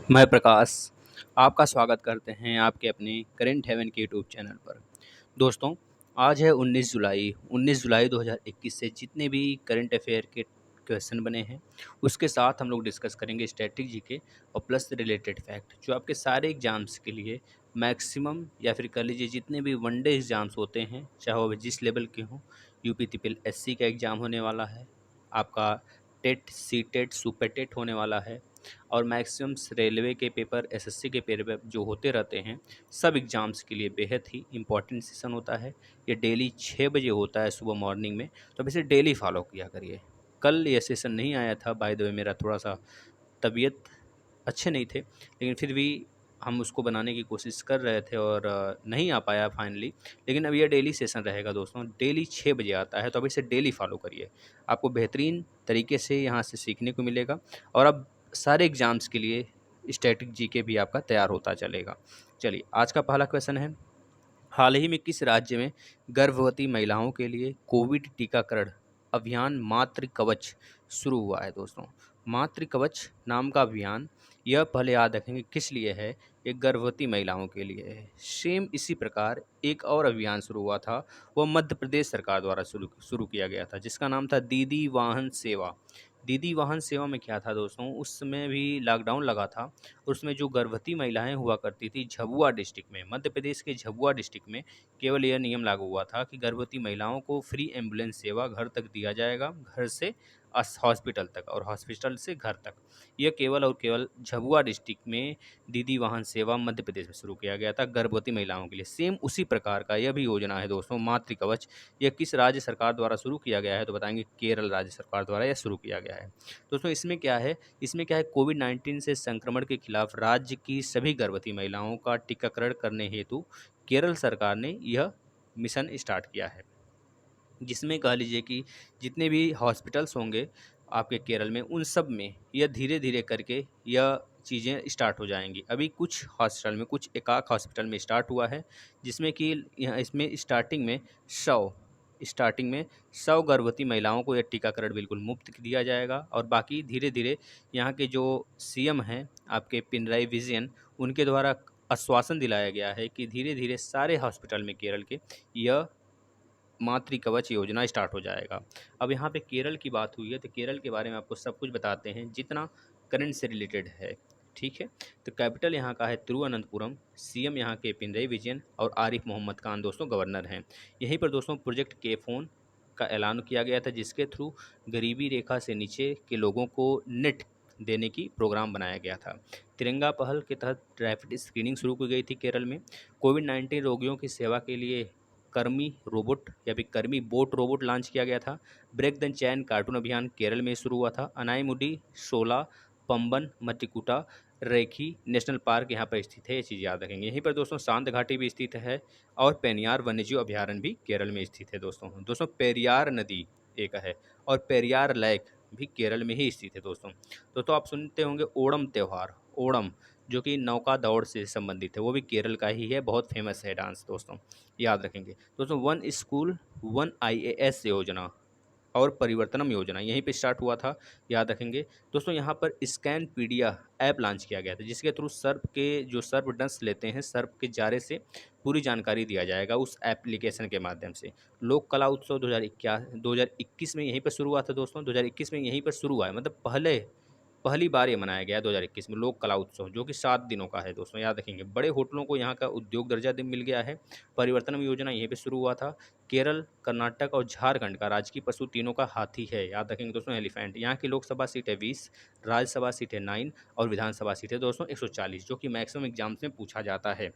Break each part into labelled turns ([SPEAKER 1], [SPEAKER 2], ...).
[SPEAKER 1] मैं प्रकाश आपका स्वागत करते हैं आपके अपने करेंट हेवन के यूट्यूब चैनल पर। दोस्तों, आज है 19 जुलाई 2021 से जितने भी करंट अफेयर के क्वेश्चन बने हैं उसके साथ हम लोग डिस्कस करेंगे स्टैटिक जीके और प्लस रिलेटेड फैक्ट जो आपके सारे एग्जाम्स के लिए मैक्सिमम या फिर कह लीजिए जितने भी वनडे एग्जाम्स होते हैं चाहे वो जिस लेवल के हों। यूपी तिपिल एससी का एग्ज़ाम होने वाला है, आपका TET C TET super TET होने वाला है और मैक्सिमम रेलवे के पेपर एसएससी के पेपर जो होते रहते हैं सब एग्ज़ाम्स के लिए बेहद ही इम्पॉर्टेंट सेशन होता है। ये डेली 6 बजे होता है सुबह मॉर्निंग में, तो अब इसे डेली फॉलो किया करिए। कल ये सेशन नहीं आया था, बाय द वे मेरा थोड़ा सा तबीयत अच्छे नहीं थे, लेकिन फिर भी हम उसको बनाने की कोशिश कर रहे थे और नहीं आ पाया फाइनली। लेकिन अब ये डेली सेशन रहेगा दोस्तों, डेली 6 बजे आता है, तो अब इसे डेली फॉलो करिए। आपको बेहतरीन तरीके से यहाँ से सीखने को मिलेगा और अब सारे एग्ज़ाम्स के लिए स्टैटिक जीके भी आपका तैयार होता चलेगा। चलिए, आज का पहला क्वेश्चन है, हाल ही में किस राज्य में गर्भवती महिलाओं के लिए कोविड टीकाकरण अभियान मातृ कवच शुरू हुआ है दोस्तों। मातृ कवच नाम का अभियान, यह पहले याद रखेंगे किस लिए है, ये गर्भवती महिलाओं के लिए है। सेम इसी प्रकार एक और अभियान शुरू हुआ था, वह मध्य प्रदेश सरकार द्वारा शुरू शुरू किया गया था, जिसका नाम था दीदी वाहन सेवा। दीदी वाहन सेवा में क्या था दोस्तों, उस समय भी लॉकडाउन लगा था। उसमें जो गर्भवती महिलाएं हुआ करती थी झाबुआ डिस्ट्रिक्ट में, मध्य प्रदेश के झाबुआ डिस्ट्रिक्ट में केवल यह नियम लागू हुआ था कि गर्भवती महिलाओं को फ्री एम्बुलेंस सेवा घर तक दिया जाएगा, घर से हॉस्पिटल तक और हॉस्पिटल से घर तक। यह केवल और केवल झाबुआ डिस्ट्रिक्ट में दीदी वाहन सेवा मध्य प्रदेश में शुरू किया गया था गर्भवती महिलाओं के लिए। सेम उसी प्रकार का यह भी योजना है दोस्तों, मातृ कवच। यह किस राज्य सरकार द्वारा शुरू किया गया है, तो बताएंगे केरल राज्य सरकार द्वारा यह शुरू किया गया है। दोस्तों, इसमें क्या है, कोविड-19 से संक्रमण के खिलाफ राज्य की सभी गर्भवती महिलाओं का टीकाकरण करने हेतु केरल सरकार ने यह मिशन स्टार्ट किया है, जिसमें कह लीजिए कि जितने भी हॉस्पिटल्स होंगे आपके केरल में, उन सब में यह धीरे धीरे करके यह चीज़ें स्टार्ट हो जाएंगी। अभी कुछ हॉस्पिटल में, कुछ एकाक हॉस्पिटल में स्टार्ट हुआ है, जिसमें कि यहाँ इसमें सौ स्टार्टिंग में 100 गर्भवती महिलाओं को यह टीकाकरण बिल्कुल मुफ्त दिया जाएगा और बाकी धीरे धीरे यहाँ के जो सीएम हैं आपके पिनराई विजयन, उनके द्वारा आश्वासन दिलाया गया है कि धीरे धीरे सारे हॉस्पिटल में केरल के यह मातृ कवच योजना स्टार्ट हो जाएगा। अब यहाँ पे केरल की बात हुई है, तो केरल के बारे में आपको सब कुछ बताते हैं जितना करंट से रिलेटेड है, ठीक है। तो कैपिटल यहाँ का है तिरुवनंतपुरम, सीएम यहाँ के पिनरई विजयन और आरिफ मोहम्मद खान दोस्तों गवर्नर हैं। यहीं पर दोस्तों प्रोजेक्ट के फोन का ऐलान किया गया था, जिसके थ्रू गरीबी रेखा से नीचे के लोगों को नेट देने की प्रोग्राम बनाया गया था। तिरंगा पहल के तहत रैपिड स्क्रीनिंग शुरू की गई थी केरल में। कोविड-19 रोगियों की सेवा के लिए कर्मी रोबोट या फिर कर्मी बोट रोबोट लॉन्च किया गया था। ब्रेक द चैन कार्टून अभियान केरल में शुरू हुआ था। अनाईमुडी, शोला, पंबन, मतिकुटा, रेखी नेशनल पार्क यहाँ पर स्थित है, ये चीज़ याद रखेंगे। यहीं पर दोस्तों शांत घाटी भी स्थित है और पेरियार वन्यजीव अभ्यारण्य भी केरल में स्थित है दोस्तों पेरियार नदी एक है और पेरियार लेक भी केरल में ही स्थित है दोस्तों आप सुनते होंगे ओणम त्यौहार, ओणम जो कि नौका दौड़ से संबंधित है, वो भी केरल का ही है, बहुत फेमस है डांस दोस्तों, याद रखेंगे। दोस्तों वन स्कूल वन आईएएस योजना और परिवर्तनम योजना यहीं पे स्टार्ट हुआ था, याद रखेंगे। दोस्तों यहाँ पर स्कैन पीडिया ऐप लॉन्च किया गया था, जिसके थ्रू सर्प के जो सर्पदंश लेते हैं, सर्प के जारे से पूरी जानकारी दिया जाएगा उस एप्लीकेशन के माध्यम से। लोक कला उत्सव 2021 में यहीं पर शुरू हुआ था दोस्तों, 2021 में यहीं पर शुरू हुआ है, मतलब पहली बार ये मनाया गया है 2021 में लोक कला उत्सव, जो कि 7 दिनों का है दोस्तों, याद रखेंगे। बड़े होटलों को यहाँ का उद्योग दर्जा मिल गया है। परिवर्तन योजना यहीं पे शुरू हुआ था। केरल, कर्नाटक और झारखंड का राजकीय पशु तीनों का हाथी है, याद रखेंगे दोस्तों, एलिफेंट। यहाँ की लोकसभा सीट है 20, राज्यसभा सीट है 9 और विधानसभा सीट है दोस्तों 140, जो कि मैक्सिमम एग्जाम्स में पूछा जाता है।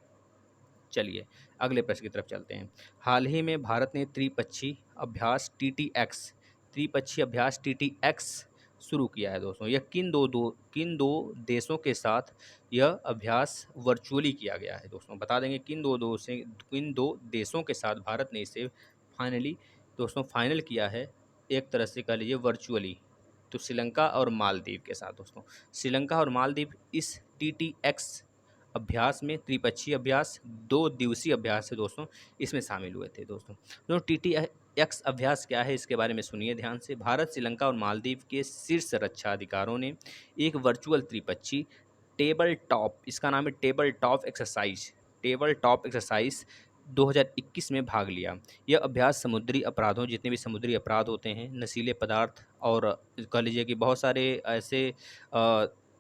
[SPEAKER 1] चलिए अगले प्रश्न की तरफ चलते हैं। हाल ही में भारत ने त्रिपक्षीय अभ्यास टीटीएक्स शुरू किया है दोस्तों। यह किन दो देशों के साथ यह अभ्यास वर्चुअली किया गया है दोस्तों, बता देंगे किन दो देशों के साथ भारत ने इसे फाइनल किया है, एक तरह से कह लीजिए वर्चुअली। तो श्रीलंका और मालदीव के साथ दोस्तों, श्रीलंका और मालदीव इस टीटीएक्स अभ्यास में, त्रिपक्षीय अभ्यास 2 दिवसीय अभ्यास है दोस्तों, इसमें शामिल हुए थे दोस्तों टीटीएक्स अभ्यास क्या है, इसके बारे में सुनिए ध्यान से। भारत, श्रीलंका और मालदीव के शीर्ष रक्षा अधिकारियों ने एक वर्चुअल त्रिपक्षीय टेबल टॉप, इसका नाम है table top exercise, table top exercise 2021 में भाग लिया। यह अभ्यास समुद्री अपराधों, जितने भी समुद्री अपराध होते हैं, नशीले पदार्थ और कह लीजिए कि बहुत सारे ऐसे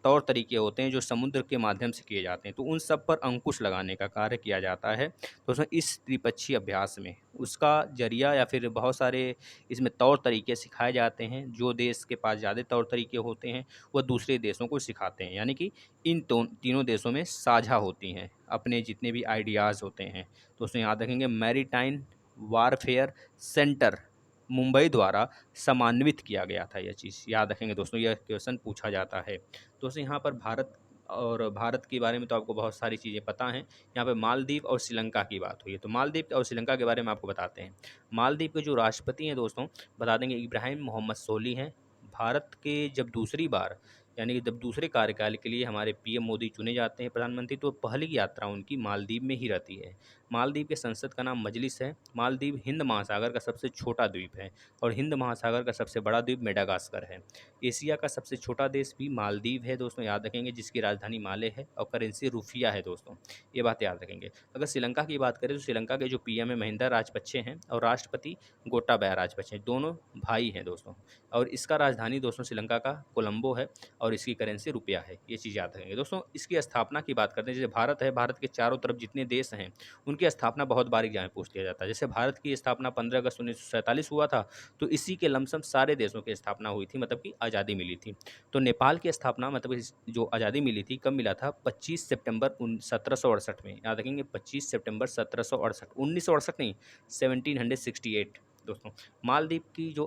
[SPEAKER 1] तौर तरीके होते हैं जो समुद्र के माध्यम से किए जाते हैं, तो उन सब पर अंकुश लगाने का कार्य किया जाता है। तो उसमें इस त्रिपक्षीय अभ्यास में उसका जरिया या फिर बहुत सारे इसमें तौर तरीके सिखाए जाते हैं। जो देश के पास ज़्यादा तौर तरीके होते हैं वह दूसरे देशों को सिखाते हैं, यानी कि इन तीनों देशों में साझा होती हैं अपने जितने भी आइडियाज़ होते हैं। तो उसमें याद रखेंगे मैरीटाइम वारफेयर सेंटर मुंबई द्वारा समन्वित किया गया था। यह चीज़ याद रखेंगे दोस्तों, यह क्वेश्चन पूछा जाता है। दोस्तों यहाँ पर भारत के बारे में तो आपको बहुत सारी चीज़ें पता हैं। यहाँ पे मालदीव और श्रीलंका की बात हुई है, तो मालदीव और श्रीलंका के बारे में आपको बताते हैं। मालदीव के जो राष्ट्रपति हैं दोस्तों, बता देंगे इब्राहिम मोहम्मद सोली हैं। भारत के जब दूसरी बार यानी कि जब दूसरे कार्यकाल के लिए हमारे पीएम मोदी चुने जाते हैं प्रधानमंत्री, तो पहली यात्रा उनकी मालदीव में ही रहती है। मालदीव के संसद का नाम मजलिस है। मालदीव हिंद महासागर का सबसे छोटा द्वीप है और हिंद महासागर का सबसे बड़ा द्वीप मेडागास्कर है। एशिया का सबसे छोटा देश भी मालदीव है दोस्तों, याद रखेंगे, जिसकी राजधानी माले है और करेंसी रुफिया है दोस्तों, ये बात याद रखेंगे। अगर श्रीलंका की बात करें तो श्रीलंका के जो पीएम है महिंदा राजपक्षे हैं और राष्ट्रपति गोटाबाया राजपक्षे, दोनों भाई हैं दोस्तों। और इसका राजधानी दोस्तों श्रीलंका का कोलंबो है और इसकी करेंसी रुपया है, ये चीज़ याद रखेंगे दोस्तों। इसकी स्थापना की बात करते हैं, जैसे भारत है, भारत के चारों तरफ जितने देश हैं उनकी स्थापना बहुत बार एग्जाम में पूछ लिया जाता है। जैसे भारत की स्थापना 15 अगस्त 1947 हुआ था, तो इसी के लमसम सारे देशों की स्थापना हुई थी, मतलब कि आज़ादी मिली थी। तो नेपाल की स्थापना मतलब जो आज़ादी मिली थी कब मिला था, 25 सितंबर 1768 में, याद रखेंगे 25 सितंबर 1768, 1968 नहीं, 1768 दोस्तों। मालदीव की जो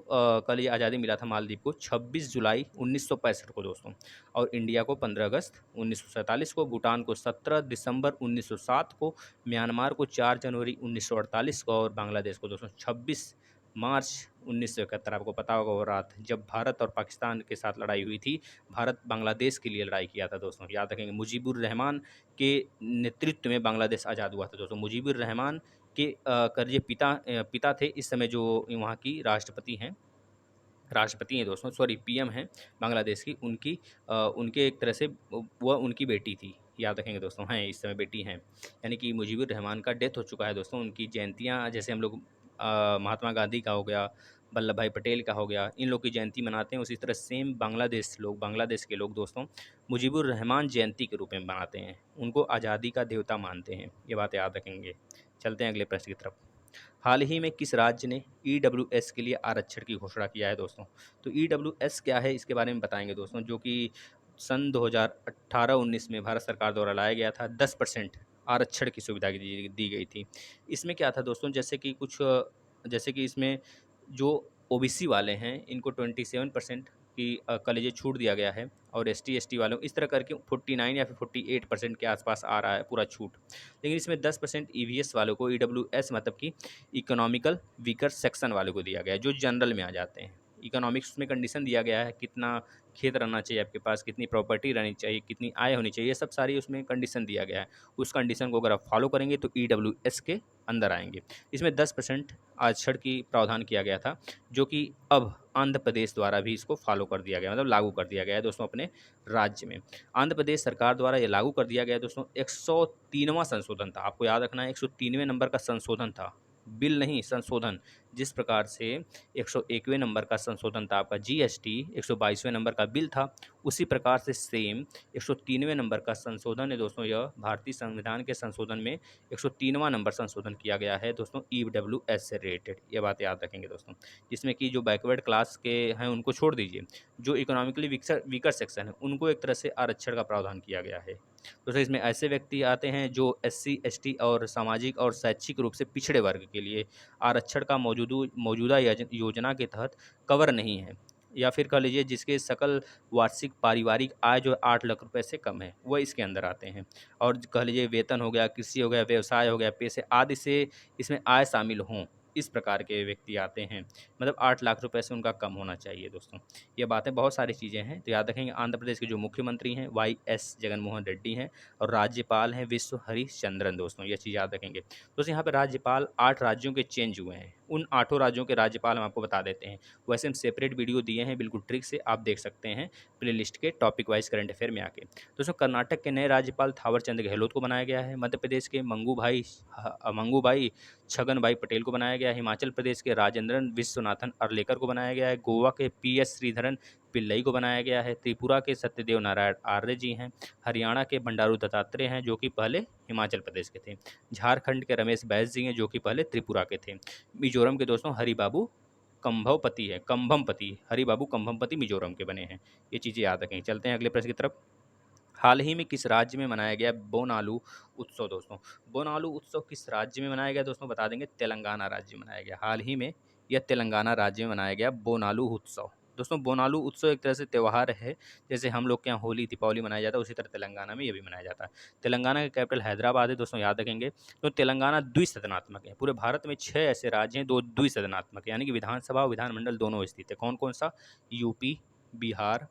[SPEAKER 1] कल ये आज़ादी मिला था मालदीव को 26 जुलाई 1965 को दोस्तों, और इंडिया को 15 अगस्त 1947 को, भूटान को 17 दिसंबर 1907 को, म्यांमार को 4 जनवरी 1948 को, और बांग्लादेश को दोस्तों 26 मार्च 1971। आपको पता होगा वो रात जब भारत और पाकिस्तान के साथ लड़ाई हुई थी, भारत बांग्लादेश के लिए लड़ाई किया था दोस्तों, याद रखेंगे। मुजीबुर रहमान के नेतृत्व में बांग्लादेश आज़ाद हुआ था दोस्तों। मुजीबुर रहमान के करिए पिता थे इस समय जो वहाँ की राष्ट्रपति हैं दोस्तों, सॉरी पीएम हैं बांग्लादेश की, उनके एक तरह से वह उनकी बेटी थी, याद रखेंगे दोस्तों, हैं इस समय बेटी हैं। यानी कि मुजीबुर रहमान का डेथ हो चुका है दोस्तों। उनकी जयंतियाँ जैसे हम लोग महात्मा गांधी का हो गया, वल्लभ भाई पटेल का हो गया, इन लोग की जयंती मनाते हैं, उसी तरह सेम बांग्लादेश के लोग दोस्तों मुजीबुर रहमान जयंती के रूप में मनाते हैं। उनको आज़ादी का देवता मानते हैं, ये बात याद रखेंगे। चलते हैं अगले प्रश्न की तरफ। हाल ही में किस राज्य ने ईडब्ल्यूएस के लिए आरक्षण की घोषणा किया है दोस्तों? तो ईडब्ल्यूएस क्या है इसके बारे में बताएंगे दोस्तों, जो कि सन 2018-19 में भारत सरकार द्वारा लाया गया था। 10% आरक्षण की सुविधा दी गई थी। इसमें क्या था दोस्तों, जैसे कि इसमें जो ओबीसी वाले हैं इनको 27% की कह लीजिए छूट दिया गया है, और एसटी वालों इस तरह करके 49 या फिर 48% के आसपास आ रहा है पूरा छूट। लेकिन इसमें 10% ईवीएस वालों को, ईडब्ल्यूएस मतलब कि इकोनॉमिकल वीकर सेक्शन वालों को दिया गया है, जो जनरल में आ जाते हैं। इकोनॉमिक्स में कंडीशन दिया गया है, कितना खेत रहना चाहिए आपके पास, कितनी प्रॉपर्टी रहनी चाहिए, कितनी आय होनी चाहिए, ये सब सारी उसमें कंडीशन दिया गया है। उस कंडीशन को अगर आप फॉलो करेंगे तो ईडब्ल्यूएस के अंदर आएंगे। इसमें 10% आरक्षण की प्रावधान किया गया था, जो कि अब आंध्र प्रदेश द्वारा भी इसको फॉलो कर दिया गया, मतलब लागू कर दिया गया है दोस्तों अपने राज्य में। आंध्र प्रदेश सरकार द्वारा ये लागू कर दिया गया है दोस्तों। 103वां संशोधन था, आपको याद रखना है, 103वें नंबर का संशोधन था, बिल नहीं संशोधन। जिस प्रकार से 101वें नंबर का संशोधन था आपका जीएसटी, 122वें नंबर का बिल था, उसी प्रकार से सेम 103वें नंबर का संशोधन है दोस्तों। यह भारतीय संविधान के संशोधन में 103वां नंबर संशोधन किया गया है दोस्तों, ईडब्ल्यूएस से रिलेटेड, ये बात याद रखेंगे दोस्तों। जिसमें कि जो बैकवर्ड क्लास के हैं उनको छोड़ दीजिए, जो इकोनॉमिकली वीकर सेक्शन है उनको एक तरह से आरक्षण का प्रावधान किया गया है। तो इसमें ऐसे व्यक्ति आते हैं जो एससी, एसटी और सामाजिक और शैक्षिक रूप से पिछड़े वर्ग के लिए आरक्षण का मौजूदा योजना के तहत कवर नहीं है, या फिर कह लीजिए जिसके सकल वार्षिक पारिवारिक आय जो 8 लाख रुपए से कम है, वह इसके अंदर आते हैं। और कह लीजिए वेतन हो गया, कृषि हो गया, व्यवसाय हो गया, पैसे आदि से इसमें आय शामिल हों, इस प्रकार के व्यक्ति आते हैं। मतलब 8 लाख रुपए से उनका कम होना चाहिए दोस्तों। ये बातें बहुत सारी चीज़ें हैं, तो याद रखेंगे। आंध्र प्रदेश के जो मुख्यमंत्री हैं वाई.एस. जगनमोहन रेड्डी हैं, और राज्यपाल हैं विश्व हरिश्चंद्रन दोस्तों, ये चीज़ याद रखेंगे। दोस्तों यहाँ पे राज्यपाल 8 राज्यों के चेंज हुए हैं, उन 8 राज्यों के राज्यपाल हम आपको बता देते हैं। वैसे हम सेपरेट वीडियो दिए हैं बिल्कुल ट्रिक से, आप देख सकते हैं प्लेलिस्ट के टॉपिक वाइज करंट अफेयर में आके। दोस्तों कर्नाटक के नए राज्यपाल थावरचंद गहलोत को बनाया गया है। मध्य प्रदेश के मंगूभाई छगनभाई पटेल को बनाया गया है। हिमाचल प्रदेश के राजेंद्रन विश्वनाथन अर्लेकर को बनाया गया है। गोवा के PS श्रीधरन पिल्लई को बनाया गया है। त्रिपुरा के सत्यदेव नारायण आर्य जी हैं। हरियाणा के बंडारू दत्तात्रेय हैं जो कि पहले हिमाचल प्रदेश के थे। झारखंड के रमेश बैस जी हैं जो कि पहले त्रिपुरा के थे। मिजोरम के दोस्तों हरिबाबू हरिबाबू कंभमपति मिजोरम के बने हैं। ये चीज़ें याद रखें। चलते हैं अगले प्रश्न की तरफ। हाल ही में किस राज्य में मनाया गया बोनालू उत्सव? दोस्तों बोनालू उत्सव किस राज्य में मनाया गया? दोस्तों बता देंगे तेलंगाना राज्य में मनाया गया। हाल ही में यह तेलंगाना राज्य में मनाया गया बोनालू उत्सव। दोस्तों बोनालू उत्सव एक तरह से त्यौहार है, जैसे हम लोग के यहाँ होली दीपावली मनाया जाता है उसी तरह तेलंगाना में ये भी मनाया जाता है। तेलंगाना का कैपिटल हैदराबाद है दोस्तों, याद रखेंगे। तो तेलंगाना द्विसदनात्मक है। पूरे भारत में 6 ऐसे राज्य हैं, 2 द्विसदनात्मक यानी कि विधानसभा और विधानमंडल दोनों स्थित है। कौन कौन सा? यूपी, बिहार,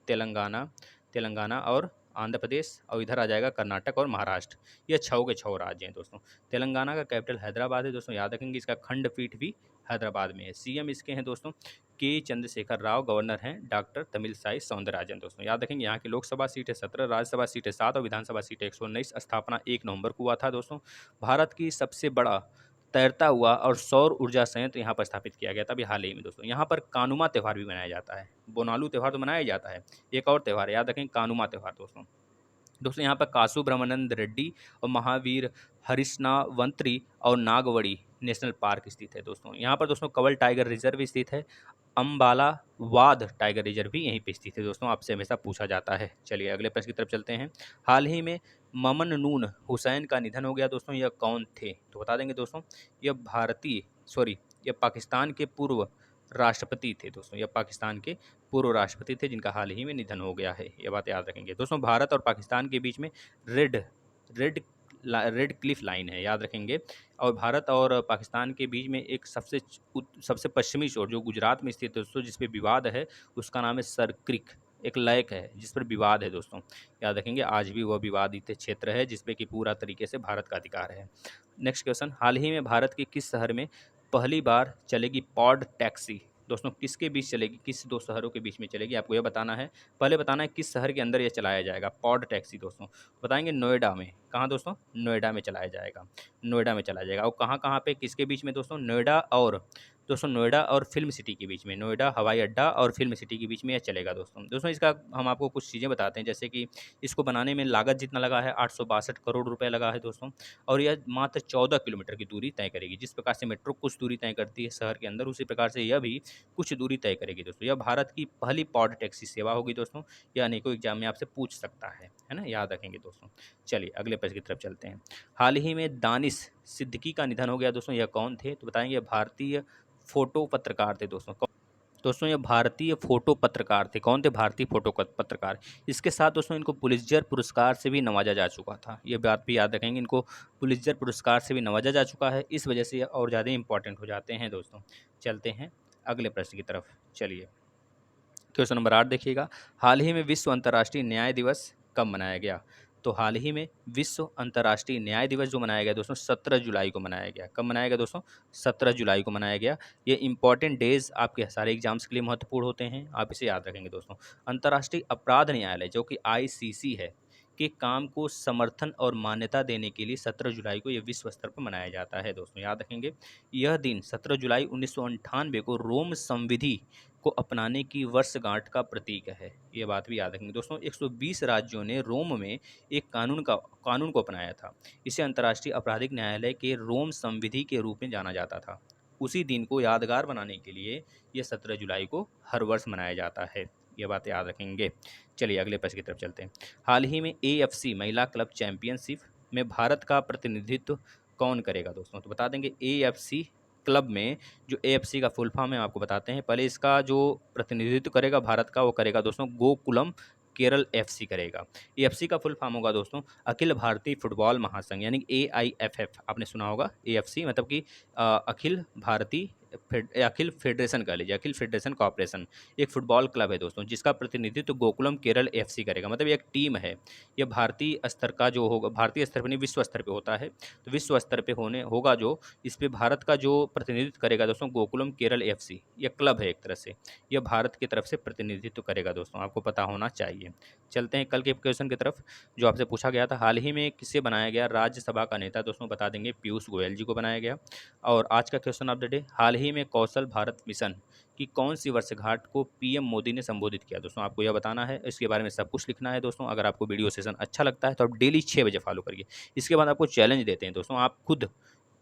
[SPEAKER 1] तेलंगाना और आंध्र प्रदेश, और इधर आ जाएगा कर्नाटक और महाराष्ट्र। ये 6 के 6 राज्य हैं दोस्तों। तेलंगाना का कैपिटल हैदराबाद है दोस्तों, याद रखेंगे। इसका खंडपीठ भी हैदराबाद में है। CM इसके हैं दोस्तों के चंद्रशेखर राव। गवर्नर हैं डॉक्टर तमिलसाई सौंदरराजन दोस्तों, याद रखेंगे। यहाँ की लोकसभा सीट है 17, राज्यसभा सीट है 7 और विधानसभा सीट है 119। स्थापना 1 नवंबर को हुआ था दोस्तों। भारत की सबसे बड़ा तैरता हुआ और सौर ऊर्जा संयंत्र यहाँ पर स्थापित किया गया था अभी हाल ही में दोस्तों। यहाँ पर कानुमा त्यौहार भी मनाया जाता है। बोनालू त्यौहार तो मनाया जाता है, एक और त्यौहार है, याद रखें, कानुमा त्यौहार दोस्तों यहाँ पर कासु ब्रह्मानंद रेड्डी और महावीर हरिश्नावंतरी और नागवड़ी नेशनल पार्क स्थित है दोस्तों। यहाँ पर दोस्तों कवल टाइगर रिजर्व स्थित है। अम्बाला वाद टाइगर रिजर्व भी यहीं पे स्थित है दोस्तों, आपसे हमेशा पूछा जाता है। चलिए अगले प्रश्न की तरफ चलते हैं। हाल ही में ममन नून हुसैन का निधन हो गया दोस्तों, यह कौन थे? तो बता देंगे दोस्तों, यह पाकिस्तान के पूर्व राष्ट्रपति थे दोस्तों। यह पाकिस्तान के पूर्व राष्ट्रपति थे जिनका हाल ही में निधन हो गया है। ये बात याद रखेंगे दोस्तों। भारत और पाकिस्तान के बीच में रेड रेड क्लिफ लाइन है, याद रखेंगे। और भारत और पाकिस्तान के बीच में एक सबसे पश्चिमी शोर जो गुजरात में स्थित है दोस्तों, जिस पे विवाद है, उसका नाम है सर क्रिक। एक लेक है जिस पर विवाद है दोस्तों, याद रखेंगे। आज भी वह विवादित क्षेत्र है जिसपे कि पूरा तरीके से भारत का अधिकार है। नेक्स्ट क्वेश्चन, हाल ही में भारत के किस शहर में पहली बार चलेगी पॉड टैक्सी? दोस्तों किसके बीच चलेगी, किस 2 शहरों के बीच में चलेगी, आपको यह बताना है। पहले बताना है किस शहर के अंदर यह चलाया जाएगा पॉड टैक्सी दोस्तों। बताएंगे नोएडा में। कहाँ दोस्तों? नोएडा में चलाया जाएगा। नोएडा में चलाया जाएगा। और कहाँ पे, किसके बीच में दोस्तों? नोएडा और फिल्म सिटी के बीच में। नोएडा हवाई अड्डा और फिल्म सिटी के बीच में यह चलेगा दोस्तों। इसका हम आपको कुछ चीज़ें बताते हैं, जैसे कि इसको बनाने में लागत जितना लगा है 862 करोड़ रुपए लगा है दोस्तों। और यह मात्र 14 किलोमीटर की दूरी तय करेगी। जिस प्रकार से मेट्रो कुछ दूरी तय करती है शहर के अंदर, उसी प्रकार से यह भी कुछ दूरी तय करेगी दोस्तों। यह भारत की पहली पॉड टैक्सी सेवा होगी दोस्तों। यह अनेकों एग्जाम में आपसे पूछ सकता है ना, याद रखेंगे दोस्तों। चलिए अगले प्रश्न की तरफ चलते हैं। हाल ही में दानिश सिद्दीकी का निधन हो गया दोस्तों, यह कौन थे? तो बताएंगे भारतीय फोटो पत्रकार थे दोस्तों। ये भारतीय फोटो पत्रकार थे। कौन थे? भारतीय फोटो पत्रकार। इसके साथ दोस्तों इनको पुलित्जर पुरस्कार से भी नवाजा जा चुका था। ये बात भी याद रखेंगे, इनको पुलित्जर पुरस्कार से भी नवाजा जा चुका है। इस वजह से ये और ज़्यादा इंपॉर्टेंट हो जाते हैं दोस्तों। चलते हैं अगले प्रश्न की तरफ। चलिए क्वेश्चन नंबर 8 देखिएगा। हाल ही में विश्व अंतर्राष्ट्रीय न्याय दिवस कब मनाया गया? तो हाल ही में विश्व अंतर्राष्ट्रीय न्याय दिवस जो मनाया गया दोस्तों 17 जुलाई को मनाया गया। कब मनाया गया दोस्तों? 17 जुलाई को मनाया गया। ये इंपॉर्टेंट डेज आपके सारे एग्जाम्स के लिए महत्वपूर्ण होते हैं, आप इसे याद रखेंगे दोस्तों। अंतर्राष्ट्रीय अपराध न्यायालय जो कि ICC है के काम को समर्थन और मान्यता देने के लिए 17 जुलाई को यह विश्व स्तर पर मनाया जाता है दोस्तों, याद रखेंगे। यह दिन 17 जुलाई 1998 को रोम संविधि को अपनाने की वर्षगांठ का प्रतीक है। ये बात भी याद रखेंगे दोस्तों। 120 राज्यों ने रोम में एक कानून को अपनाया था। इसे अंतर्राष्ट्रीय आपराधिक न्यायालय के रोम संविधि के रूप में जाना जाता था। उसी दिन को यादगार बनाने के लिए यह 17 जुलाई को हर वर्ष मनाया जाता है। ये बात याद रखेंगे। चलिए अगले प्रश्न की तरफ चलते हैं। हाल ही में AFC महिला क्लब चैंपियनशिप में भारत का प्रतिनिधित्व कौन करेगा दोस्तों? तो बता देंगे AFC क्लब में, जो AFC का फुल फॉर्म है आपको बताते हैं। पहले इसका जो प्रतिनिधित्व करेगा भारत का, वो करेगा दोस्तों गोकुलम केरल FC करेगा। AFC का फुल फॉर्म होगा दोस्तों अखिल भारतीय फुटबॉल महासंघ, यानी AIFF। आपने सुना होगा AFC मतलब कि अखिल भारतीय अखिल फेडरेशन कह लीजिए, अखिल फेडरेशन कॉर्पोरेशन एक फुटबॉल क्लब है दोस्तों, जिसका प्रतिनिधित्व गोकुलम केरल एफसी करेगा। मतलब ये एक टीम है। ये भारतीय स्तर का जो होगा, भारतीय स्तर पर नहीं, विश्व स्तर पे होता है। तो विश्व स्तर पे होने होगा जो, इस पे भारत का जो प्रतिनिधित्व करेगा दोस्तों, गोकुलम केरल एफसी। ये क्लब है एक तरह से, यह भारत की तरफ से प्रतिनिधित्व करेगा दोस्तों, आपको पता होना चाहिए। चलते हैं कल के क्वेश्चन की तरफ, जो आपसे पूछा गया था, हाल ही में किसे बनाया गया राज्यसभा का नेता? दोस्तों बता देंगे, पीयूष गोयल जी को बनाया गया। और आज का क्वेश्चन ऑफ द डे, हाल ही में कौशल भारत मिशन की कौन सी वर्षगांठ को पीएम मोदी ने संबोधित किया? दोस्तों आपको यह बताना है, इसके बारे में सब कुछ लिखना है दोस्तों। अगर आपको वीडियो सेशन अच्छा लगता है तो आप डेली 6 बजे फॉलो करिए। इसके बाद आपको चैलेंज देते हैं दोस्तों, आप खुद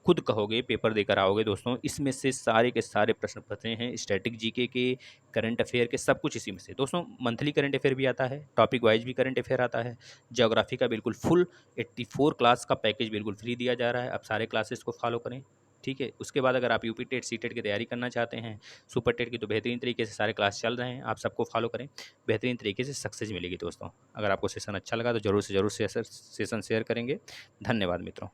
[SPEAKER 1] खुद कहोगे, पेपर देकर आओगे दोस्तों, इसमें से सारे के सारे प्रश्न पते हैं, स्टैटिक जीके के, करंट अफेयर के, सब कुछ इसी में से दोस्तों। मंथली करंट अफेयर भी आता है, टॉपिक वाइज भी करंट अफेयर आता है। ज्योग्राफी का बिल्कुल फुल 84 क्लास का पैकेज बिल्कुल फ्री दिया जा रहा है, आप सारे क्लासेस को फॉलो करें, ठीक है। उसके बाद अगर आप यूपी टेट सी टेट की तैयारी करना चाहते हैं, सुपर टेट की, तो बेहतरीन तरीके से सारे क्लास चल रहे हैं, आप सबको फॉलो करें, बेहतरीन तरीके से सक्सेस मिलेगी दोस्तों। अगर आपको सेशन अच्छा लगा तो जरूर से जरूर सेशन शेयर करेंगे। धन्यवाद मित्रों।